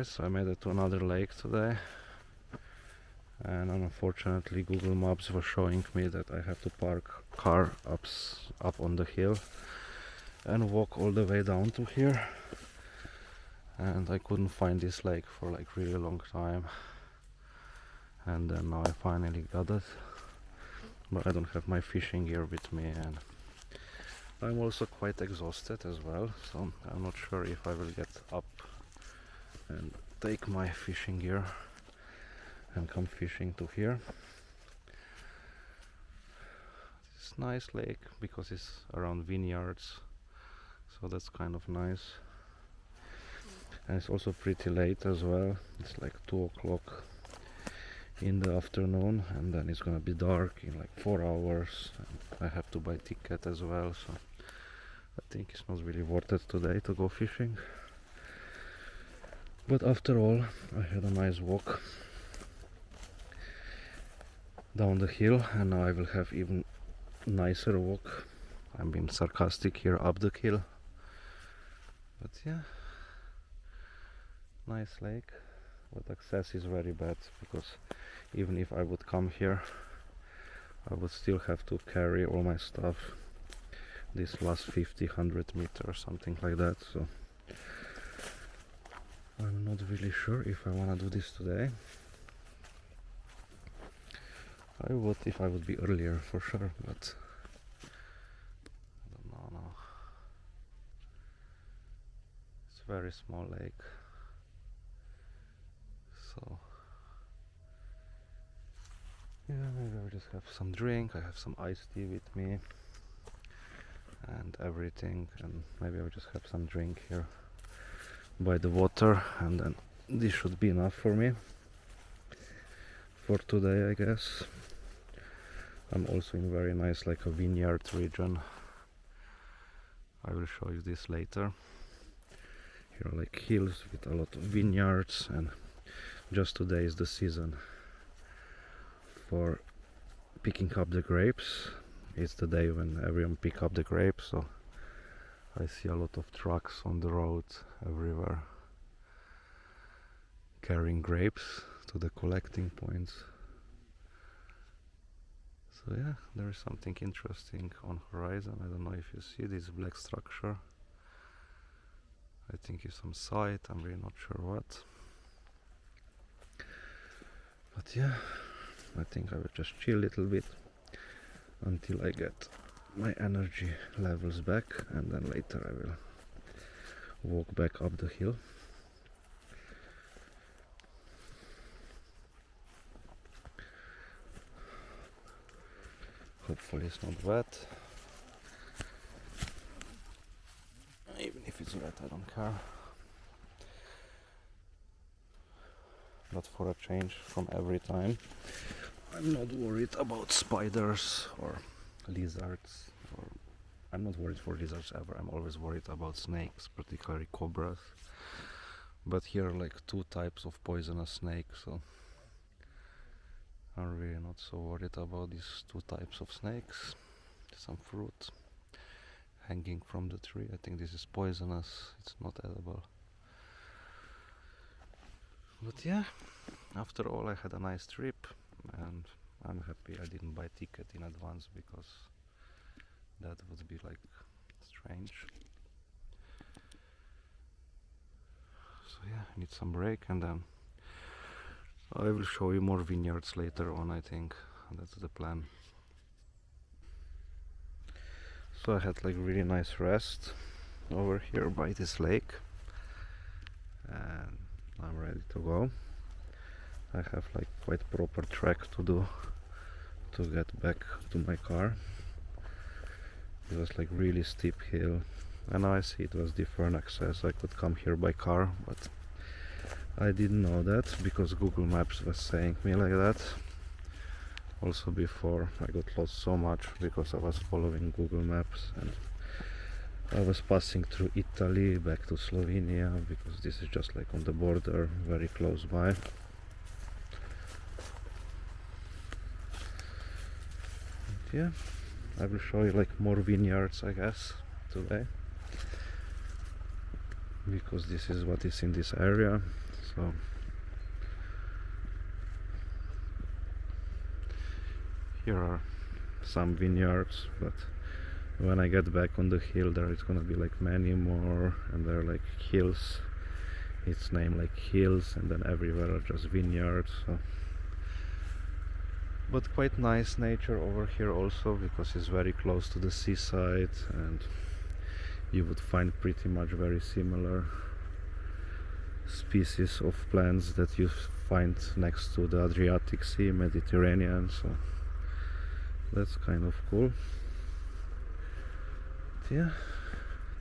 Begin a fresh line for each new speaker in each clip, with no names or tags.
guys, so I made it to another lake today, and unfortunately Google Maps was showing me that I have to park car up on the hill and walk all the way down to here, and I couldn't find this lake for like really long time, and then now I finally got it, but I don't have my fishing gear with me, and I'm also quite exhausted as well, so I'm not sure if I will get up and take my fishing gear and come fishing to here. It's a nice lake because it's around Vineyards, so that's kind of nice, and it's also pretty late as well. It's like 2 o'clock in the afternoon, and then it's gonna be dark in like 4 hours, and I have to buy ticket as well, so I think it's not really worth it today to go fishing. But after all, I had a nice walk down the hill, and now I will have even nicer walk. I'm being sarcastic here, up the hill. But yeah, nice lake, but access is very bad, because even if I would come here, I would still have to carry all my stuff this last 50-100 meters, something like that, so I'm not really sure if I want to do this today. I would if I would be earlier for sure, but I don't know now. It's a very small lake, so yeah, maybe I'll just have some drink. I have some iced tea with me and everything, and maybe I'll just have some drink here by the water, and then this should be enough for me for today, I guess. I'm also in very nice, like a vineyard region. I will show you this later. Here are like hills with a lot of vineyards, and just today is the season for picking up the grapes. It's the day when everyone pick up the grapes, so I see a lot of trucks on the road everywhere carrying grapes to the collecting points. So yeah, there is something interesting on horizon. I don't know if you see this black structure. I think it's some site, I'm really not sure what. But yeah, I think I will just chill a little bit until I get my energy levels back, and then later I will walk back up the hill. Hopefully it's not wet. Even if it's wet, I don't care. But for a change from every time, I'm not worried about spiders or lizards, or I'm not worried for lizards ever. I'm always worried about snakes, particularly cobras. But here are like 2 types of poisonous snakes, so I'm really not so worried about these 2 types of snakes. Some fruit hanging from the tree. I think this is poisonous, it's not edible. But yeah, after all, I had a nice trip, and I'm happy I didn't buy ticket in advance, because that would be like strange. So yeah, I need some break, and then I will show you more vineyards later on. I think that's the plan. So I had like really nice rest over here by this lake, and I'm ready to go. I have like quite proper track to do to get back to my car. It was like really steep hill, and now I see it was different access. I could come here by car, but I didn't know that because Google Maps was saying me like that. Also before, I got lost so much because I was following Google Maps, and I was passing through Italy back to Slovenia, because this is just like on the border, very close by. And yeah, I will show you like more vineyards, I guess, today, because this is what is in this area. So here are some vineyards, but when I get back on the hill there is gonna be like many more, and they're like hills. It's named like hills, and then everywhere are just vineyards. So. But quite nice nature over here also, because it's very close to the seaside, and you would find pretty much very similar species of plants that you find next to the Adriatic Sea, Mediterranean, so that's kind of cool. But yeah,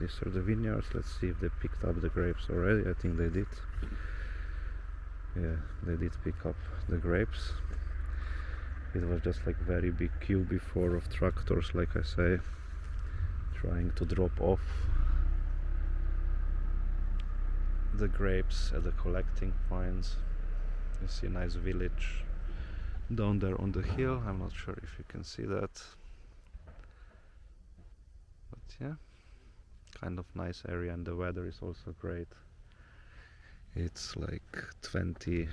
these are the vineyards. Let's see if they picked up the grapes already. I think they did. Yeah, they did pick up the grapes. It was just like very big queue before of tractors, like I say, trying to drop off the grapes at the collecting points. You see a nice village down there on the hill. I'm not sure if you can see that, but yeah, kind of nice area, and the weather is also great. It's like 28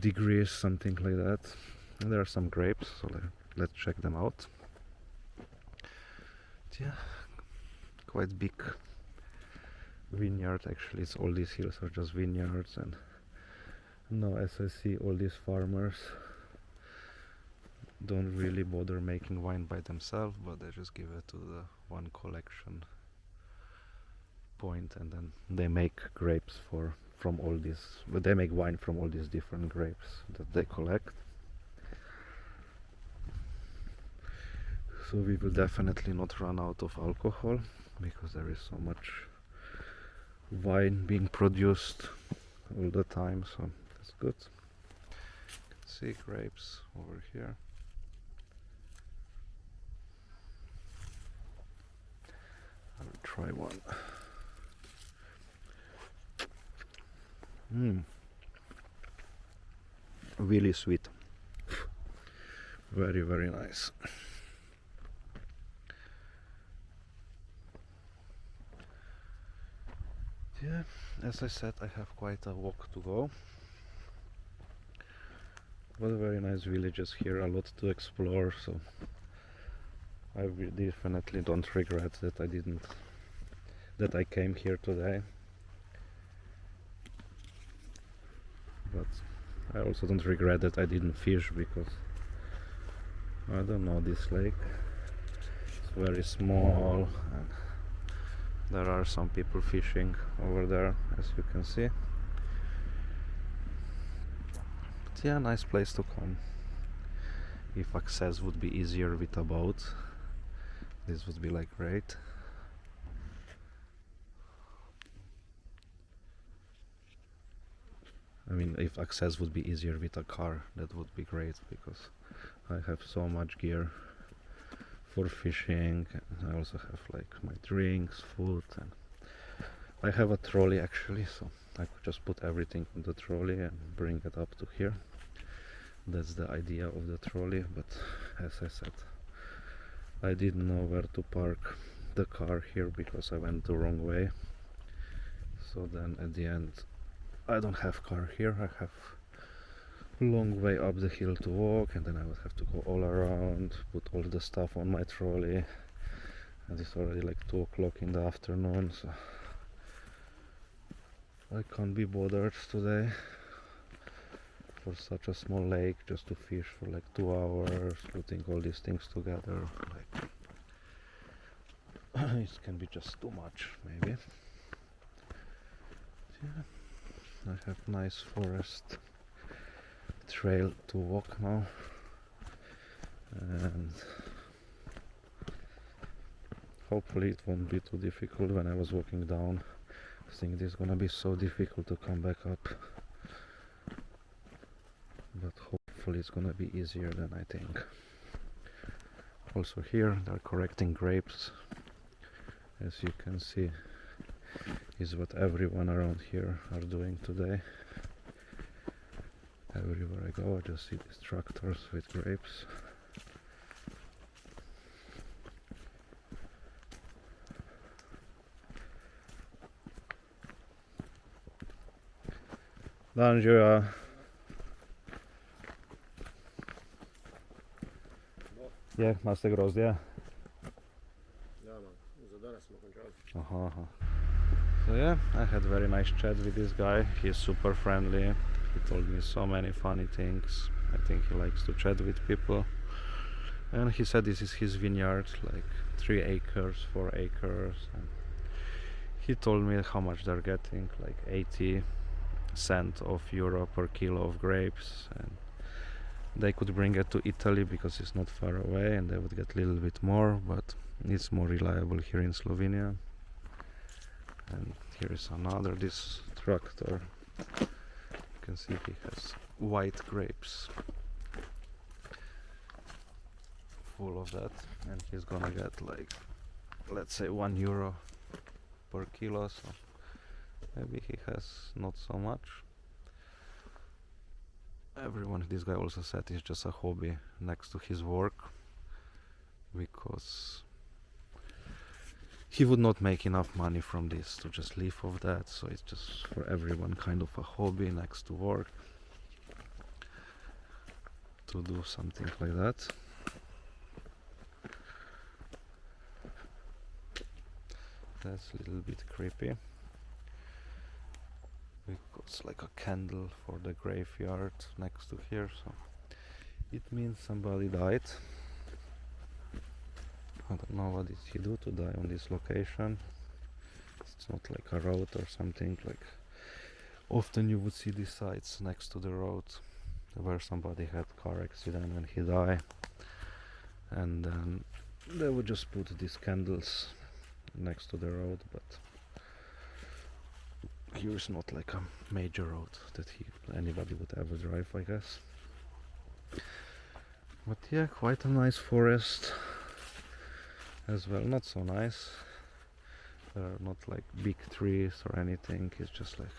degrees, something like that. And there are some grapes, so let's check them out. But yeah, quite big vineyard. Actually, it's all these hills are just vineyards, and now as I see, all these farmers don't really bother making wine by themselves, but they just give it to the one collection point, and then they make grapes from all these, but they make wine from all these different grapes that they collect. So we will definitely not run out of alcohol, because there is so much wine being produced all the time, so that's good. You can see grapes over here. I will try one. Really sweet. Very, very nice. Yeah, as I said, I have quite a walk to go. But very nice villages here, a lot to explore, so I definitely don't regret that I came here today. But I also don't regret that I didn't fish, because I don't know, this lake, it's very small, and there are some people fishing over there, as you can see. But yeah, nice place to come. If access would be easier with a boat, this would be like great. I mean, if access would be easier with a car, that would be great, because I have so much gear for fishing. I also have like my drinks, food, and I have a trolley actually, so I could just put everything in the trolley and bring it up to here. That's the idea of the trolley, but as I said, I didn't know where to park the car here because I went the wrong way. So then at the end, I don't have car here. I have a long way up the hill to walk, and then I would have to go all around, put all the stuff on my trolley, and it's already like 2 o'clock in the afternoon, so I can't be bothered today for such a small lake just to fish for like 2 hours, putting all these things together. Like it can be just too much, maybe. Yeah. I have nice forest trail to walk now, and hopefully it won't be too difficult. When I was walking down, I think this is gonna be so difficult to come back up, but hopefully it's gonna be easier than I think. Also here they're correcting grapes, as you can see, is what everyone around here are doing today. Everywhere I go I just see these tractors with grapes. Danžuja. Je, máte grozdě? Aha, aha. So yeah, I had very nice chat with this guy. He's super friendly. He told me so many funny things. I think he likes to chat with people. And he said this is his vineyard, like 3 acres, 4 acres. And he told me how much they're getting, like 80 cents of euro per kilo of grapes. And they could bring it to Italy because it's not far away and they would get a little bit more, but it's more reliable here in Slovenia. And here is another, this tractor. You can see he has white grapes full of that, and he's gonna get like, let's say, €1 per kilo, so maybe he has not so much. This guy also said it's just a hobby next to his work, because he would not make enough money from this to just live off that, so it's just for everyone kind of a hobby next to work to do something like that. That's a little bit creepy because like a candle for the graveyard next to here, so it means somebody died. I don't know what did he do to die on this location. It's not like a road or something, like often you would see these sites next to the road where somebody had car accident and he died, and then they would just put these candles next to the road, but here is not like a major road that anybody would ever drive, I guess. But yeah, quite a nice forest as well. Not so nice, there are not like big trees or anything, it's just like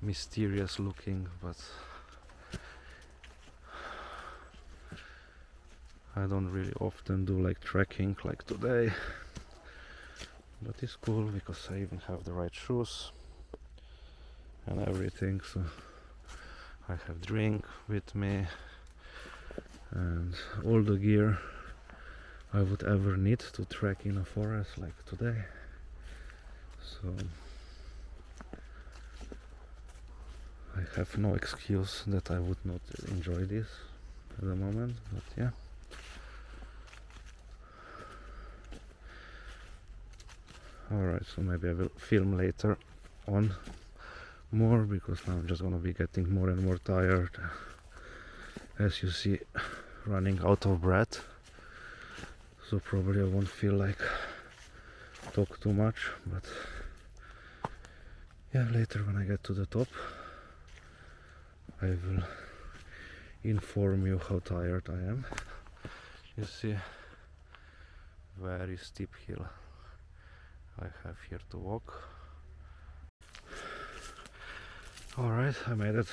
mysterious looking, but I don't really often do like trekking like today, but it's cool because I even have the right shoes and everything, so I have drink with me and all the gear I would ever need to trek in a forest like today. So I have no excuse that I would not enjoy this at the moment, but yeah. Alright, so maybe I will film later on more, because now I'm just gonna be getting more and more tired. As you see, running out of breath, so probably I won't feel like talk too much, but yeah, later when I get to the top I will inform you how tired I am. You see, very steep hill I have here to walk. Alright, I made it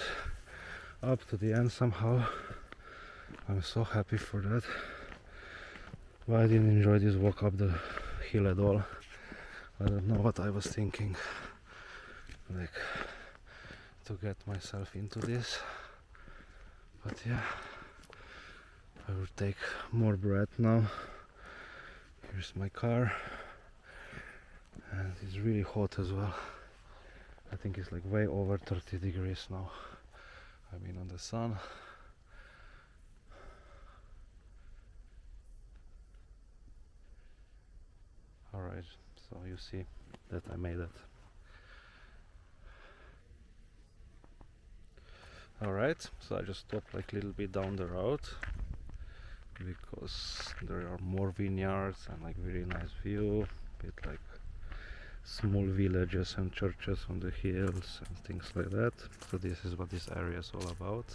up to the end somehow. I'm so happy for that. But I didn't enjoy this walk up the hill at all. I don't know what I was thinking, like, to get myself into this. But yeah, I will take more breath now. Here's my car, and it's really hot as well. I think it's like way over 30 degrees now. I've been on the sun. Alright, so you see that I made it. Alright, so I just stopped like a little bit down the road because there are more vineyards and like very nice view, bit like small villages and churches on the hills and things like that. So this is what this area is all about.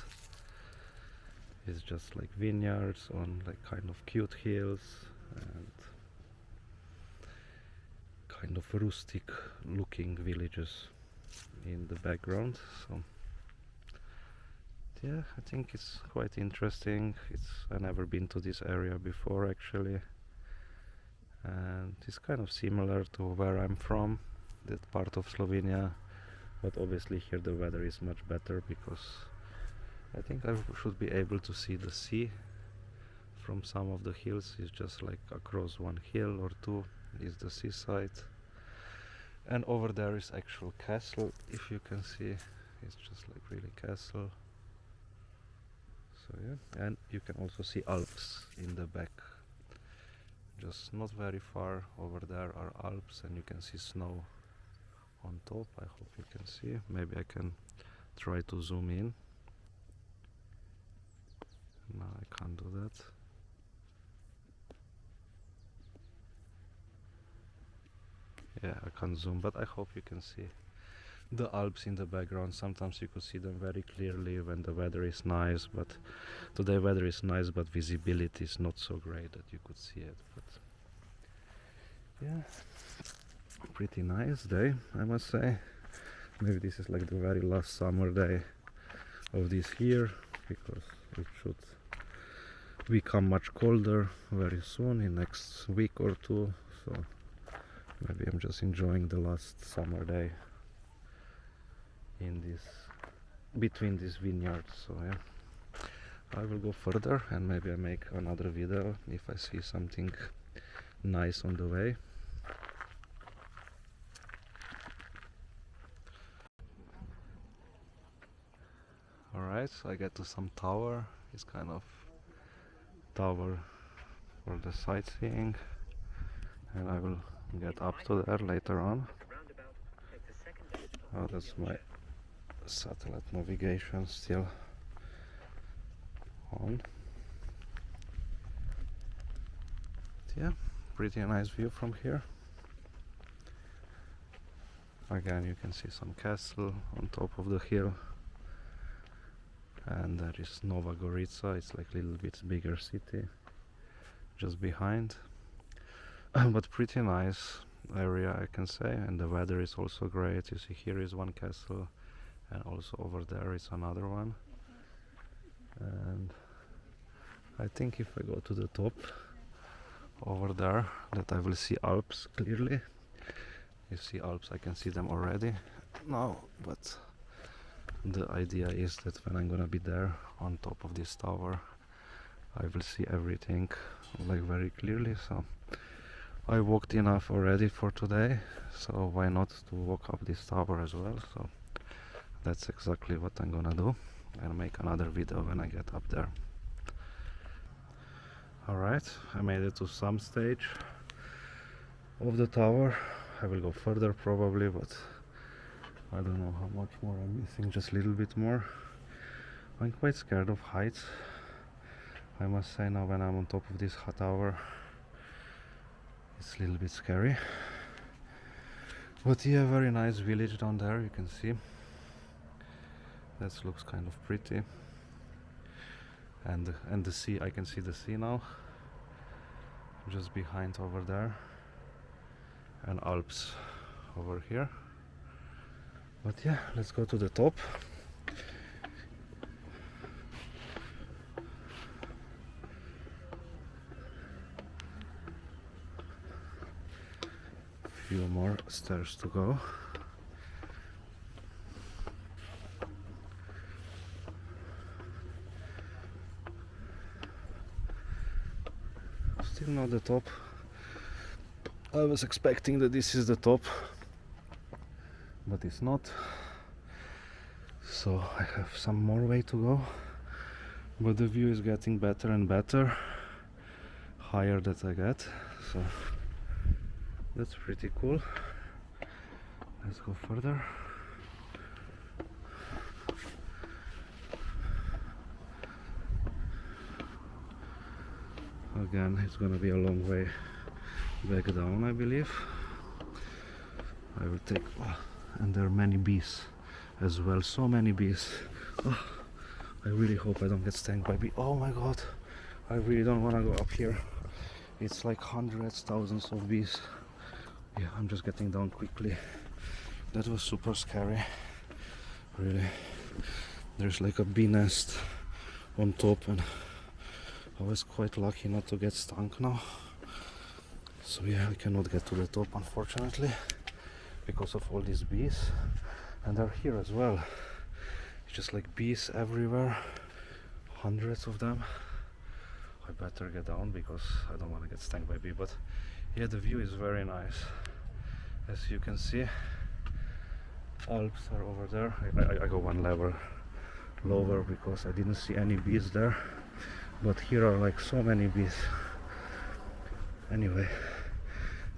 It's just like vineyards on like kind of cute hills and kind of rustic looking villages in the background. So yeah, I think it's quite interesting. I've never been to this area before actually, and it's kind of similar to where I'm from, that part of Slovenia but obviously here the weather is much better because I think I should be able to see the sea from some of the hills. It's just like across one hill or two is the seaside, and over there is actual castle. If you can see, it's just like really castle. So yeah, and you can also see Alps in the back. Just not very far over there are Alps, and you can see snow on top. I hope you can see. Maybe I can try to zoom in. No, I can't do that. Yeah, I can't zoom, but I hope you can see the Alps in the background. Sometimes you could see them very clearly when the weather is nice, but today weather is nice, but visibility is not so great that you could see it. But yeah, pretty nice day, I must say. Maybe this is like the very last summer day of this year, because it should become much colder very soon, in next week or two. So maybe I'm just enjoying the last summer day in this, between these vineyards. So yeah, I will go further and maybe I make another video if I see something nice on the way. Alright, so I get to some tower. It's kind of tower for the sightseeing, and I will get up to there later on. Oh, that's my satellite navigation still on. But yeah, pretty nice view from here. Again, you can see some castle on top of the hill, and there is Nova Gorica. It's like a little bit bigger city just behind. But pretty nice area, I can say, and the weather is also great. You see here is one castle, and also over there is another one. And I think if I go to the top over there, that I will see Alps clearly. You see Alps, I can see them already now, but the idea is that when I'm gonna be there on top of this tower, I will see everything like very clearly. So I walked enough already for today, so why not to walk up this tower as well. So that's exactly what I'm gonna do, and make another video when I get up there. Alright, I made it to some stage of the tower. I will go further probably, but I don't know how much more I'm missing, just a little bit more. I'm quite scared of heights, I must say, now when I'm on top of this tower. It's a little bit scary. But yeah, very nice village down there, you can see. That looks kind of pretty. And the sea, I can see the sea now, just behind over there. And Alps over here. But yeah, let's go to the top. Few more stairs to go. Still not the top. I was expecting that this is the top, but it's not. So I have some more way to go, but the view is getting better and better higher that I get, so that's pretty cool. Let's go further. Again, it's gonna be a long way back down, I believe. I will take, and there are many bees as well, so many bees. I really hope I don't get stung by bees. Oh my god, I really don't want to go up here. It's like hundreds, thousands of bees. Yeah, I'm just getting down quickly. That was super scary, really. There's like a bee nest on top, and I was quite lucky not to get stung now. So yeah, I cannot get to the top unfortunately because of all these bees. And they're here as well. It's just like bees everywhere, hundreds of them. I better get down because I don't want to get stung by bee, but yeah, the view is very nice. As you can see, Alps are over there. I go one level lower because I didn't see any bees there, but here are like so many bees. Anyway,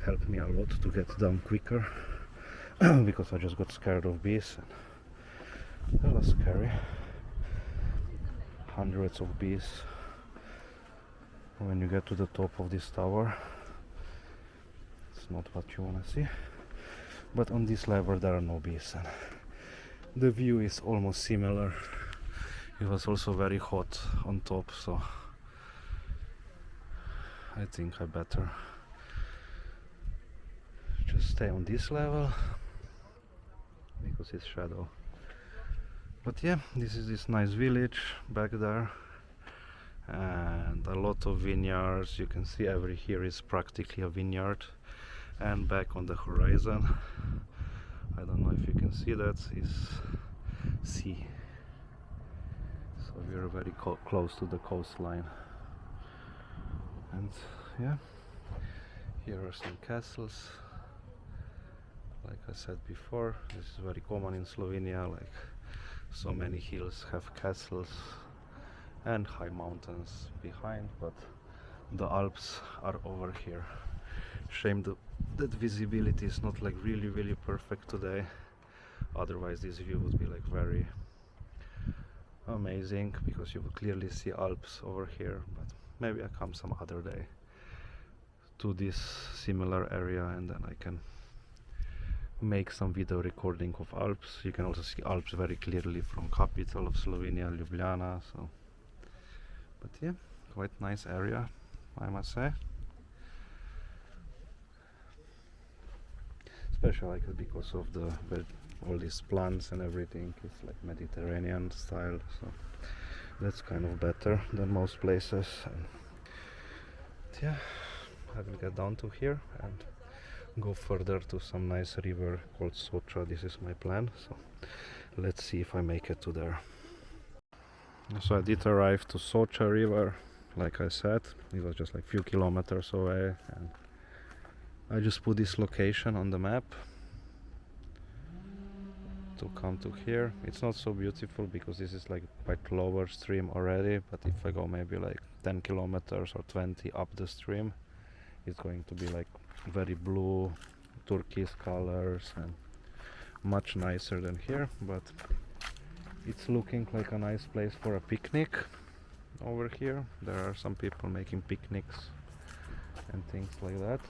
helped me a lot to get down quicker because I just got scared of bees. That was scary. Hundreds of bees. When you get to the top of this tower, it's not what you want to see. But on this level there are no bees, and the view is almost similar. It was also very hot on top, so I think I better just stay on this level because it's shadow. But yeah, this is this nice village back there, and a lot of vineyards. You can see every here is practically a vineyard. And back on the horizon, I don't know if you can see that, is sea. So we are very close to the coastline. And yeah, here are some castles. Like I said before, this is very common in Slovenia, like so many hills have castles and high mountains behind, but the Alps are over here. Shame that visibility is not like really perfect today, otherwise this view would be like very amazing because you would clearly see Alps over here. But maybe I come some other day to this similar area and then I can make some video recording of Alps. You can also see Alps very clearly from capital of Slovenia, Ljubljana. So, but yeah, quite nice area, I must say. Especially like because of the all these plants and everything. It's like Mediterranean style, so that's kind of better than most places. And yeah, I will get down to here and go further to some nice river called Socha. This is my plan, so let's see if I make it to there. So I did arrive to Socha river, like I said. It was just like few kilometers away, and I just put this location on the map to come to here. It's not so beautiful because this is like quite lower stream already, but if I go maybe like 10 kilometers or 20 up the stream, it's going to be like very blue turquoise colors and much nicer than here. But it's looking like a nice place for a picnic over here. There are some people making picnics and things like that.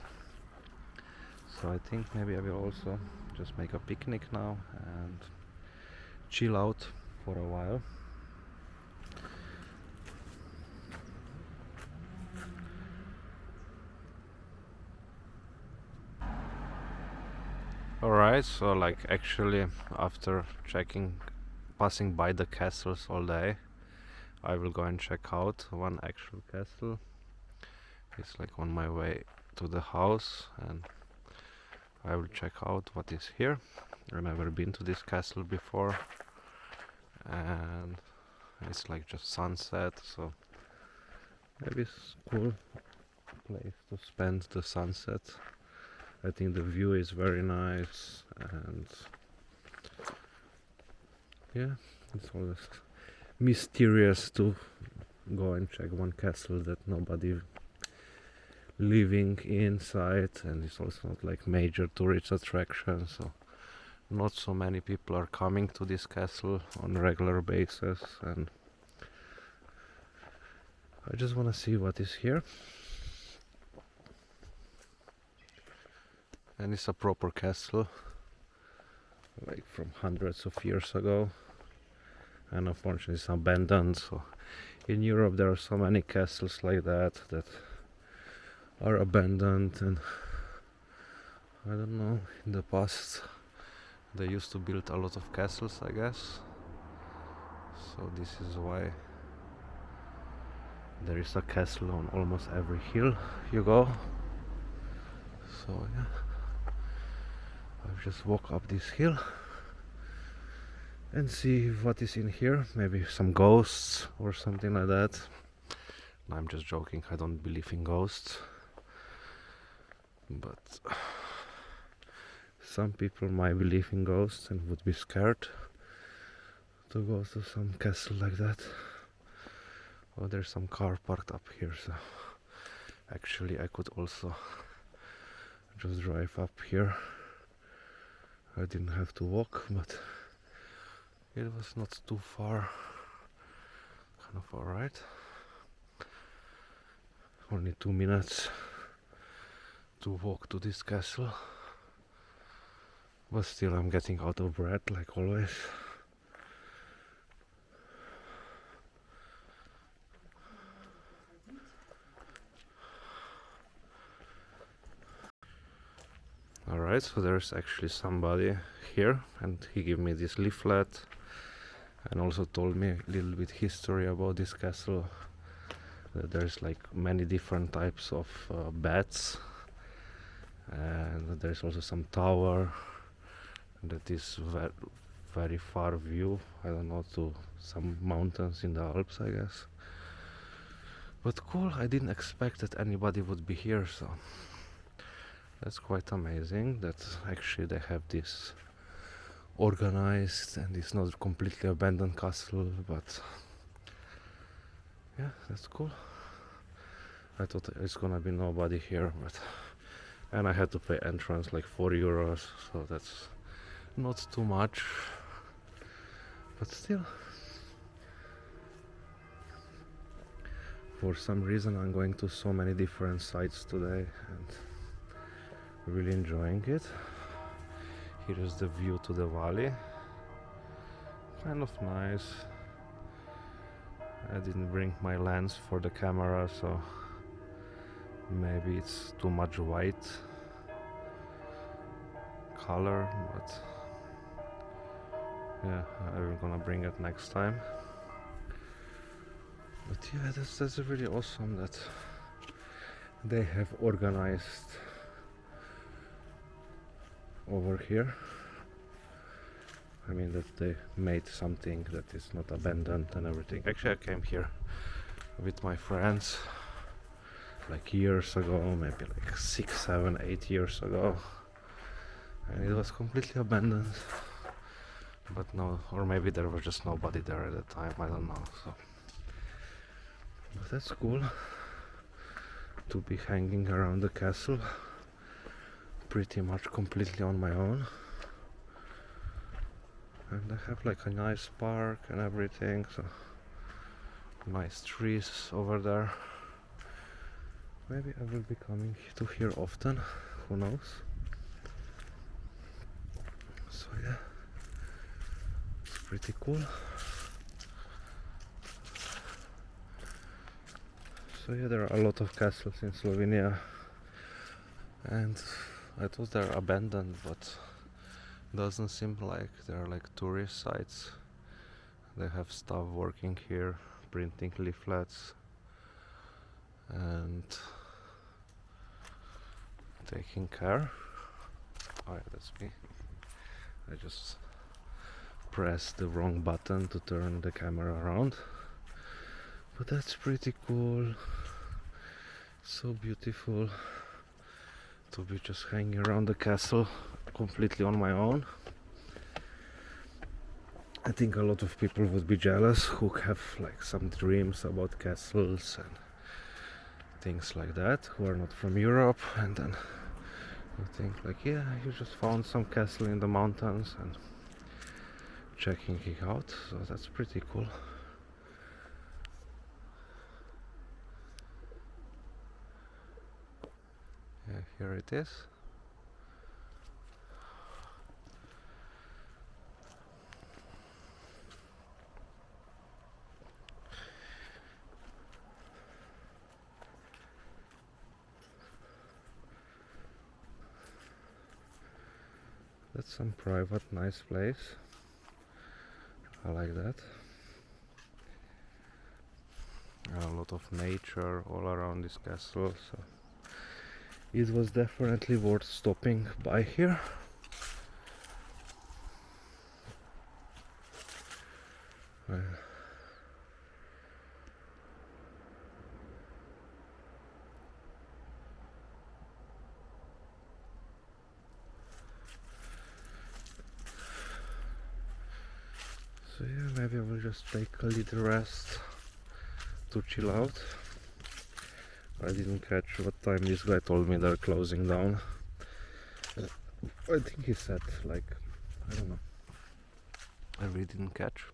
So I think maybe I will also just make a picnic now and chill out for a while. Alright, so like actually after passing by the castles all day, I will go and check out one actual castle. It's like on my way to the house, and I will check out what is here. I've never been to this castle before, and it's like just sunset, so maybe it's a cool place to spend the sunset. I think the view is very nice, and yeah, it's always mysterious to go and check one castle that nobody living inside, and it's also not like major tourist attraction, so not so many people are coming to this castle on a regular basis, and I just want to see what is here. And it's a proper castle, like from hundreds of years ago, and unfortunately it's abandoned. So in Europe there are so many castles like that are abandoned, and I don't know, in the past they used to build a lot of castles, I guess, so this is why there is a castle on almost every hill you go. So yeah, I've just walked up this hill and see what is in here. Maybe some ghosts or something like that. No, I'm just joking, I don't believe in ghosts, but some people might believe in ghosts and would be scared to go to some castle like that. Oh, there's some car parked up here, so actually I could also just drive up here. I didn't have to walk, but it was not too far. Kind of alright. Only 2 minutes to walk to this castle. But still I'm getting out of breath like always. Alright, so there's actually somebody here and he gave me this leaflet and also told me a little bit history about this castle. There's like many different types of beds, and there's also some tower that is very far view, I don't know, to some mountains in the Alps, I guess. But cool, I didn't expect that anybody would be here, so that's quite amazing that actually they have this organized and it's not a completely abandoned castle, but yeah, that's cool. I thought it's gonna be nobody here, but and I had to pay entrance like 4 euros, so that's not too much, but still. For some reason I'm going to so many different sites today and really enjoying it. Here is the view to the valley, kind of nice. I didn't bring my lens for the camera, so maybe it's too much white color, but yeah, I'm gonna bring it next time. But yeah, that's really awesome that they have organized over here. I mean that they made something that is not abandoned and everything. Actually I came here with my friends like years ago, maybe like 6, 7, 8 years ago, and it was completely abandoned. But no, or maybe there was just nobody there at the time, I don't know. So but that's cool to be hanging around the castle pretty much completely on my own. And I have like a nice park and everything, so nice trees over there. Maybe I will be coming to here often, who knows. So yeah, it's pretty cool. So yeah, there are a lot of castles in Slovenia, and I thought they're abandoned, but doesn't seem like they're like tourist sites. They have staff working here, printing leaflets and taking care. Oh yeah, that's me. I just pressed the wrong button to turn the camera around. But that's pretty cool. So beautiful to be just hanging around the castle completely on my own. I think a lot of people would be jealous who have like some dreams about castles and things like that, who are not from Europe, and then you think like, yeah, you just found some castle in the mountains and checking it out, so that's pretty cool. Yeah, here it is. That's some private, nice place. I like that. A lot of nature all around this castle, so it was definitely worth stopping by here. So yeah, maybe I will just take a little rest to chill out. I didn't catch what time this guy told me they're closing down. I think he said like, I don't know. I really didn't catch.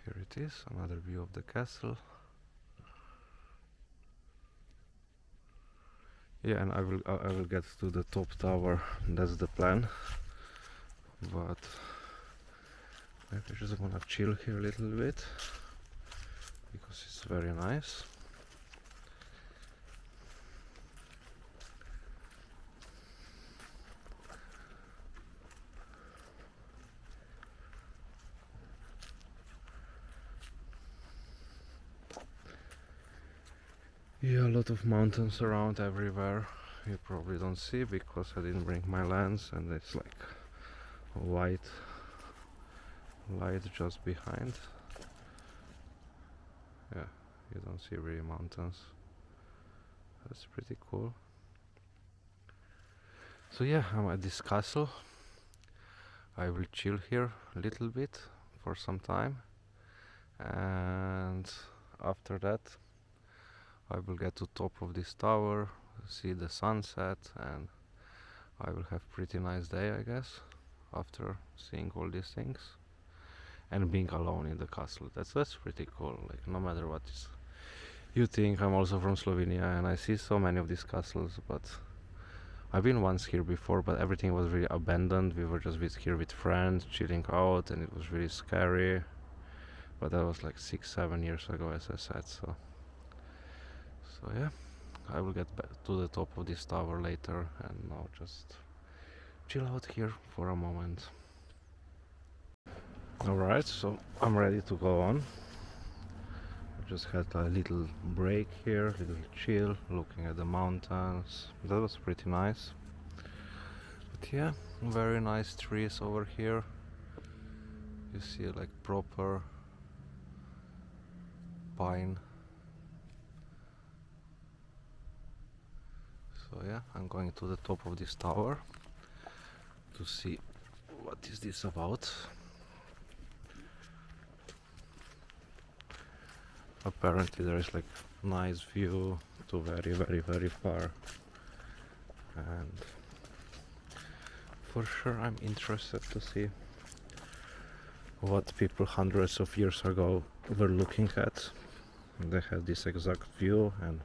Here it is, another view of the castle. Yeah, and I will get to the top tower. That's the plan. But maybe I just wanna chill here a little bit because it's very nice. Yeah, a lot of mountains around everywhere. You probably don't see because I didn't bring my lens, and it's like white light just behind. Yeah, you don't see really mountains. That's pretty cool. So yeah, I'm at this castle. I will chill here a little bit for some time, and after that I will get to top of this tower, see the sunset, and I will have pretty nice day, I guess, after seeing all these things and being alone in the castle. That's pretty cool. Like, no matter what is you think, I'm also from Slovenia and I see so many of these castles, but I've been once here before, but everything was really abandoned. We were just here with friends, chilling out, and it was really scary. But that was like 6-7 years ago, as I said. So yeah, I will get back to the top of this tower later, and now just chill out here for a moment. Alright, so I'm ready to go on. I just had a little break here, little chill, looking at the mountains. That was pretty nice. But yeah, very nice trees over here. You see like proper pine. So yeah, I'm going to the top of this tower to see what is this about. Apparently there is like nice view to very far, and for sure I'm interested to see what people hundreds of years ago were looking at. They had this exact view, and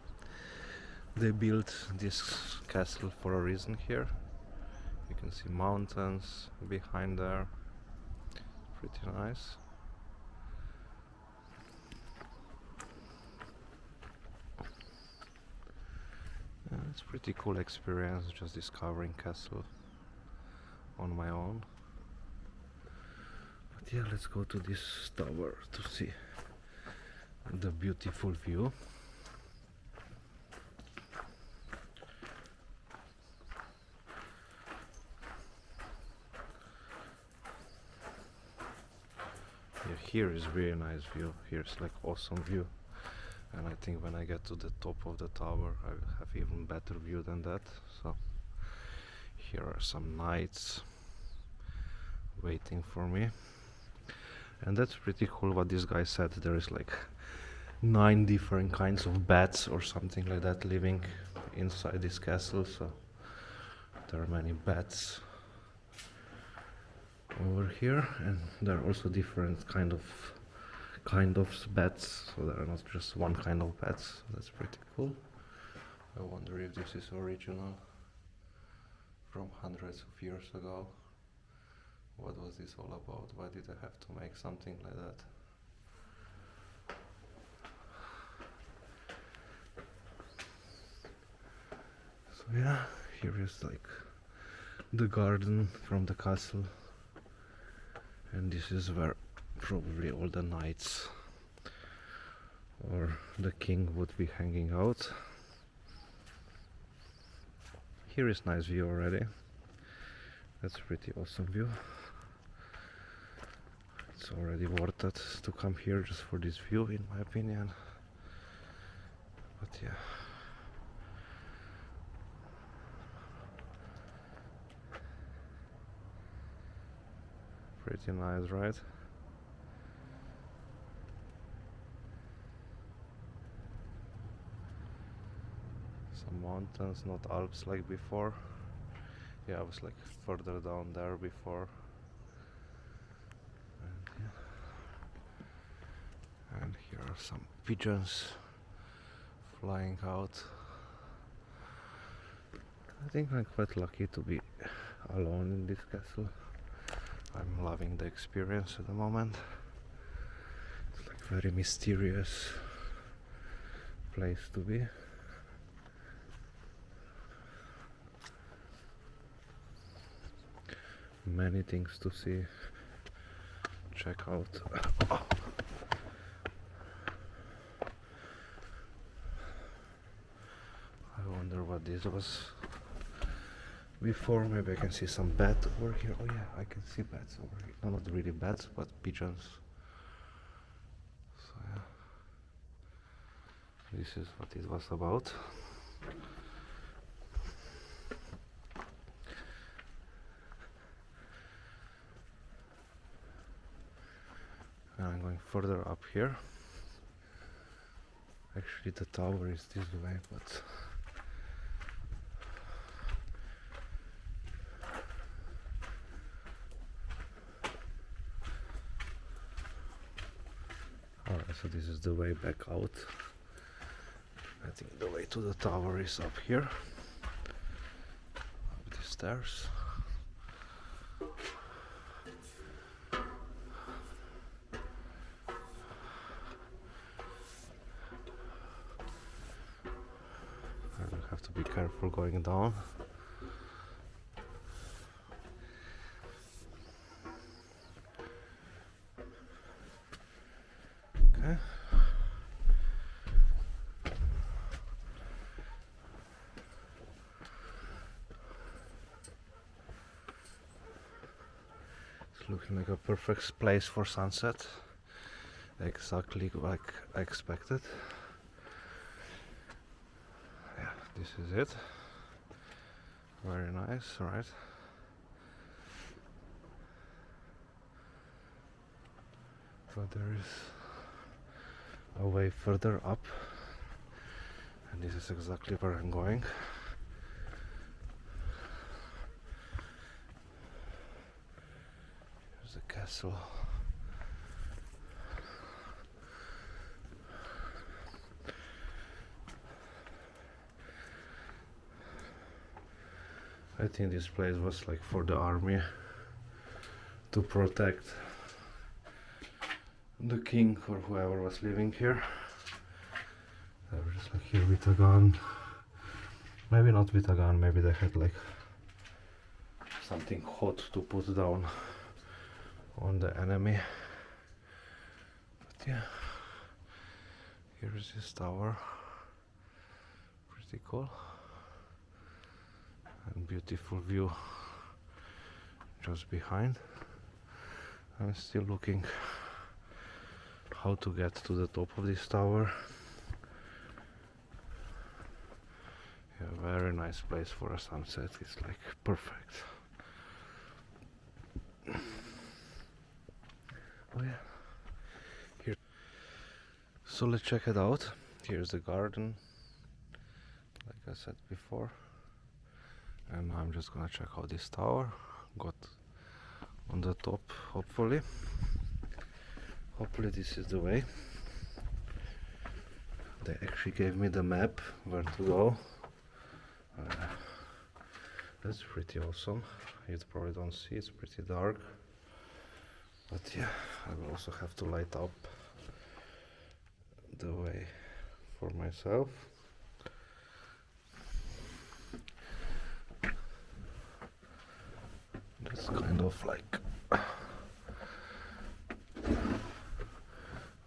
they built this castle for a reason here. You can see mountains behind there. Pretty nice. Yeah, it's pretty cool experience, just discovering castle on my own. But yeah, let's go to this tower to see the beautiful view. Yeah, here is really nice view. Here's like awesome view. And I think when I get to the top of the tower I will have even better view than that. So here are some knights waiting for me, and that's pretty cool what this guy said. There is like 9 different kinds of bats or something like that living inside this castle, so there are many bats over here, and there are also different kind of bats, so there are not just one kind of bats. That's pretty cool. I wonder if this is original from hundreds of years ago. What was this all about? Why did I have to make something like that? So yeah, here is like the garden from the castle, and this is where probably all the knights or the king would be hanging out. Here is nice view already. That's a pretty awesome view. It's already worth it to come here just for this view, in my opinion. But yeah, pretty nice, right? mountains, not Alps like before. Yeah, I was like further down there before. And, yeah. And here are some pigeons flying out. I think I'm quite lucky to be alone in this castle. I'm loving the experience at the moment. It's like very mysterious place to be. Many things to see, check out. I wonder what this was before. Maybe I can see some bats over here. Oh yeah, I can see bats over here. No, not really bats, but pigeons. So yeah, this is what it was about. And I'm going further up here. Actually the tower is this way, but alright, so this is the way back out. I think the way to the tower is up here, up the stairs. Have to be careful going down. Okay. It's looking like a perfect place for sunset. Exactly like I expected. This is it. Very nice, right? But there is a way further up, and this is exactly where I'm going. Here's the castle. I think this place was like for the army to protect the king or whoever was living here. They were just like here with a gun. Maybe not with a gun, maybe they had like something hot to put down on the enemy. But yeah, here's this tower. Pretty cool. And beautiful view just behind. I'm still looking how to get to the top of this tower. Yeah, very nice place for a sunset. It's like perfect. Oh yeah, here. So let's check it out. Here's the garden, like I said before. And I'm just gonna check out this tower. Got on the top, hopefully. Hopefully this is the way. They actually gave me the map where to go. That's pretty awesome. You probably don't see, it's pretty dark. But yeah, I will also have to light up the way for myself. It's kind of like a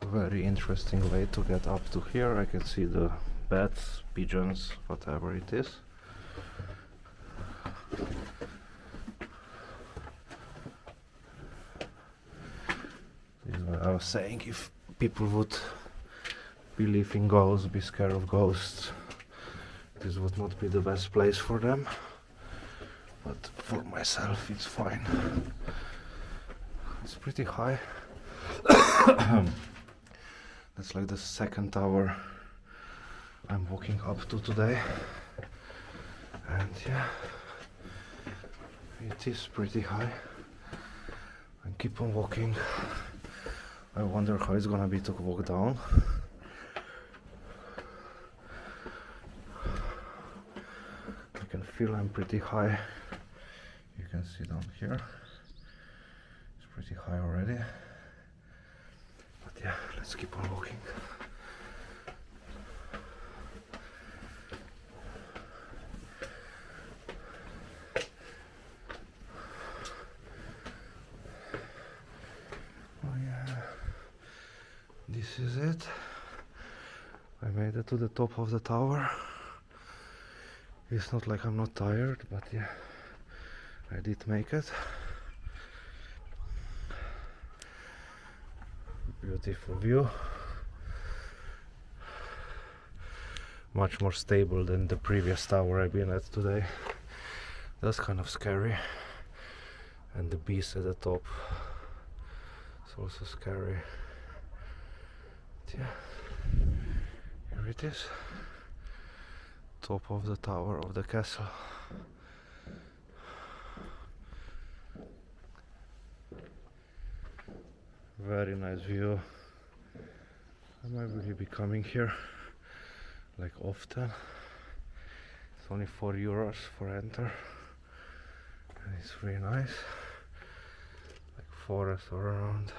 very interesting way to get up to here. I can see the bats, pigeons, whatever it is. This is what I was saying, if people would believe in ghosts, be scared of ghosts, this would not be the best place for them. But for myself it's fine. It's pretty high. That's like the second tower I'm walking up to today. And yeah, it is pretty high. And keep on walking. I wonder how it's gonna be to walk down. I can feel I'm pretty high. You can see down here. It's pretty high already. But yeah, let's keep on walking. Oh yeah, this is it. I made it to the top of the tower. It's not like I'm not tired, but yeah, I did make it. Beautiful view. Much more stable than the previous tower I've been at today. That's kind of scary. And the beast at the top. It's also scary. But yeah, here it is. Top of the tower of the castle. Very nice view. I might really be coming here like often. It's only 4 euros for enter. And it's really nice. Like forest all around.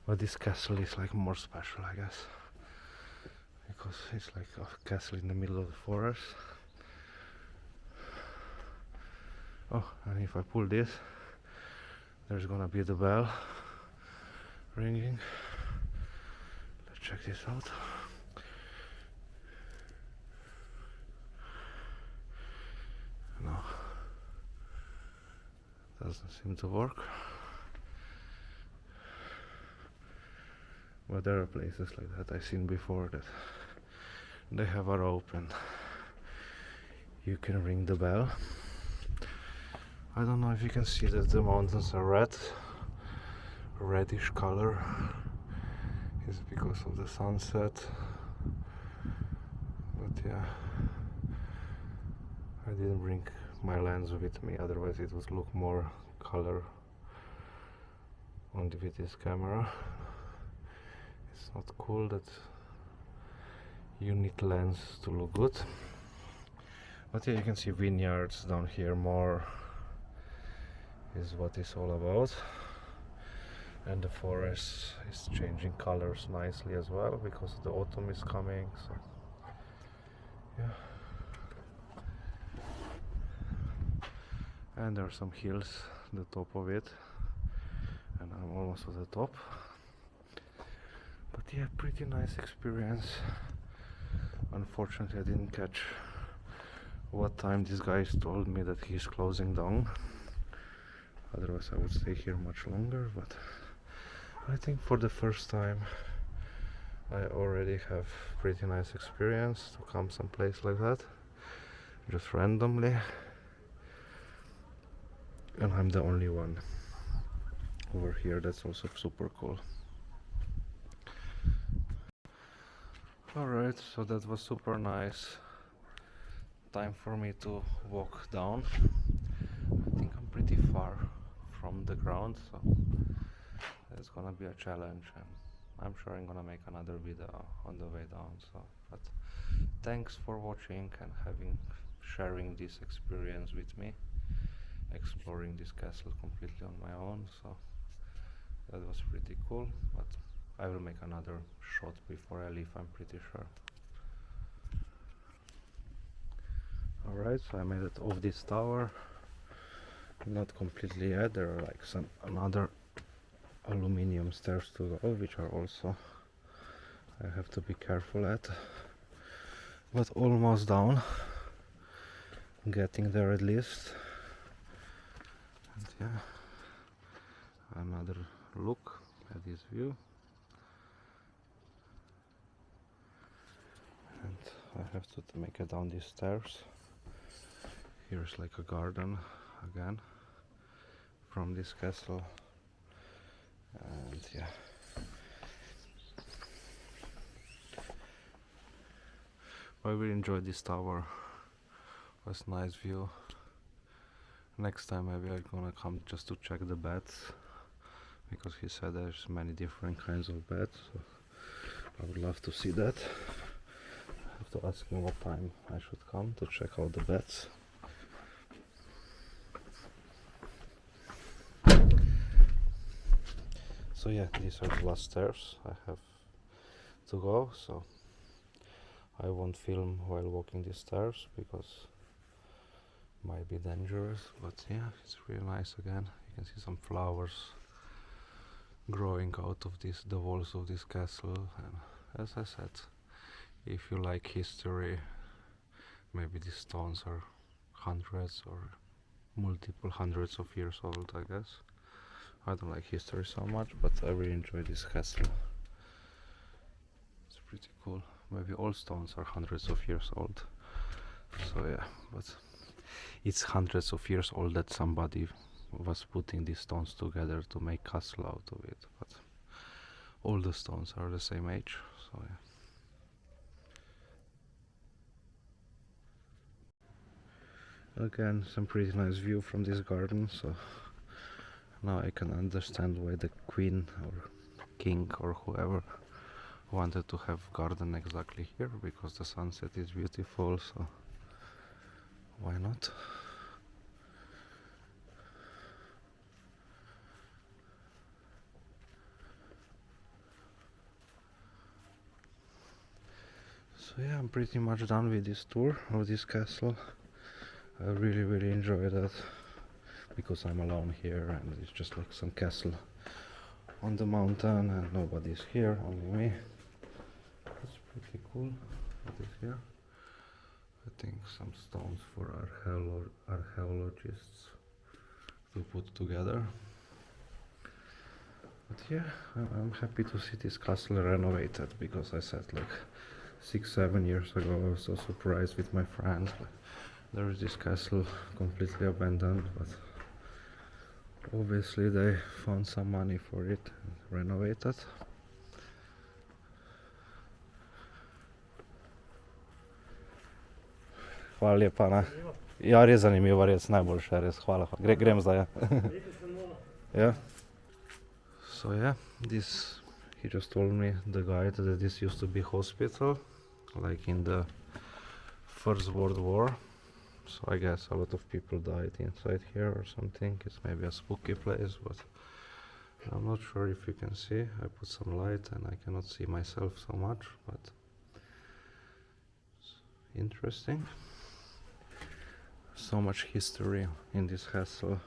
But this castle is like more special, I guess. Because it's like a castle in the middle of the forest. Oh, and if I pull this, there's gonna be the bell ringing. Let's check this out. No, doesn't seem to work. But there are places like that I've seen before that they have a rope and you can ring the bell. I don't know if you can see that the mountains are red, reddish color. It's because of the sunset. But yeah, I didn't bring my lens with me, otherwise it would look more color on with this camera. It's not cool that you need lens to look good. But yeah, you can see vineyards down here more is what it's all about. And the forest is changing colors nicely as well because the autumn is coming, so yeah. And there are some hills at the top of it, and I'm almost at the top. But yeah, pretty nice experience. Unfortunately I didn't catch what time this guy told me that he's closing down. Otherwise I would stay here much longer, but I think for the first time I already have pretty nice experience to come someplace like that, just randomly. And I'm the only one over here. That's also super cool. Alright, so that was super nice. Time for me to walk down. I think I'm pretty far from the ground, so it's gonna be a challenge, and I'm sure I'm gonna make another video on the way down. So, but thanks for watching and sharing this experience with me, exploring this castle completely on my own. So that was pretty cool, but I will make another shot before I leave, I'm pretty sure. Alright, so I made it off this tower. Not completely yet, there are like some another aluminium stairs to go, which are also I have to be careful at. But almost down. Getting there at least. And yeah, another look at this view. And I have to make it down these stairs. Here's like a garden again from this castle. And yeah, I really enjoyed this tower. was nice view. Next time maybe I'm gonna come just to check the beds, because he said there's many different kinds of beds, so I would love to see that. I have to ask him what time I should come to check out the beds. So yeah, these are the last stairs I have to go, so I won't film while walking these stairs because might be dangerous, but yeah, it's really nice again. You can see some flowers growing out of the walls of this castle, and as I said, if you like history, maybe these stones are hundreds or multiple hundreds of years old, I guess. I don't like history so much, but I really enjoy this castle. It's pretty cool. Maybe all stones are hundreds of years old. So yeah, but it's hundreds of years old that somebody was putting these stones together to make castle out of it. But all the stones are the same age. So yeah. Again, some pretty nice view from this garden. So now I can understand why the queen or king or whoever wanted to have garden exactly here, because the sunset is beautiful, so why not? So yeah, I'm pretty much done with this tour of this castle. I really enjoy that, because I'm alone here and it's just like some castle on the mountain and nobody's here, only me. It's pretty cool. What is here? I think some stones for archaeologists to put together. But yeah, I'm happy to see this castle renovated, because I said like 6-7 years ago I was so surprised with my friends. Like, there is this castle completely abandoned, but obviously they found some money for it and renovated. Hvala lijepa, ne? Ja, res zanimivo, res najboljše, res hvala. Grem zdaj, ja. Yeah. So yeah, he just told me, the guide, that this used to be hospital, like in the First World War. So I guess a lot of people died inside here or something. It's maybe a spooky place, but I'm not sure if you can see. I put some light and I cannot see myself so much, but it's interesting. So much history in this castle,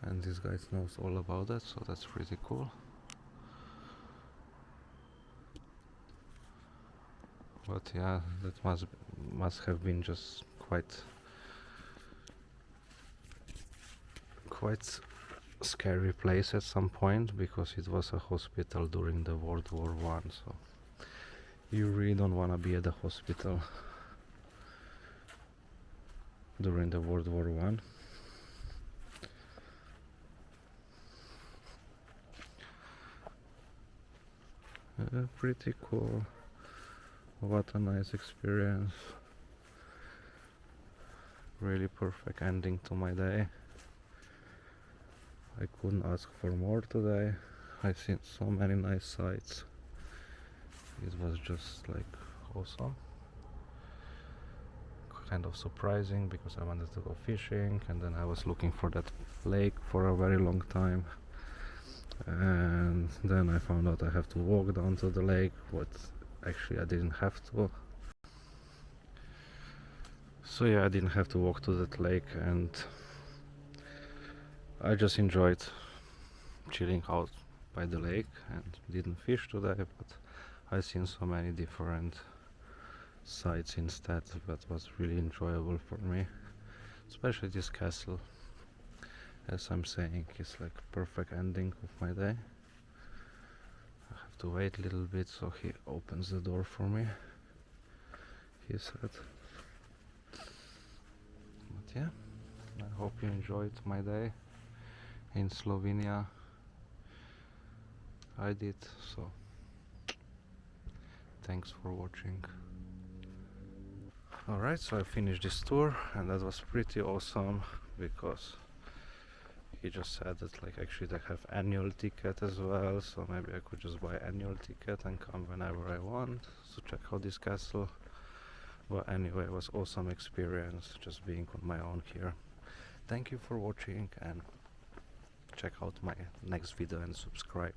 and this guy knows all about it, so that's pretty cool. But yeah, that must have been just quite scary place at some point, because it was a hospital during the World War I, so you really don't want to be at the hospital during the World War I. Pretty cool. What a nice experience. Really perfect ending to my day. I couldn't ask for more today. I've seen so many nice sights. It was just like awesome. Kind of surprising, because I wanted to go fishing and then I was looking for that lake for a very long time, and then I found out I have to walk down to the lake, but actually I didn't have to. So yeah, I didn't have to walk to that lake, and I just enjoyed chilling out by the lake and didn't fish today, but I've seen so many different sights instead. That was really enjoyable for me, especially this castle. As I'm saying, it's like perfect ending of my day. I have to wait a little bit, so he opens the door for me, he said. But yeah, I hope you enjoyed my day in Slovenia. I did, so thanks for watching. Alright, so I finished this tour, and that was pretty awesome because he just said that like actually they have annual ticket as well, so maybe I could just buy annual ticket and come whenever I want to check out this castle. But anyway, it was awesome experience just being on my own here. Thank you for watching, and check out my next video and subscribe.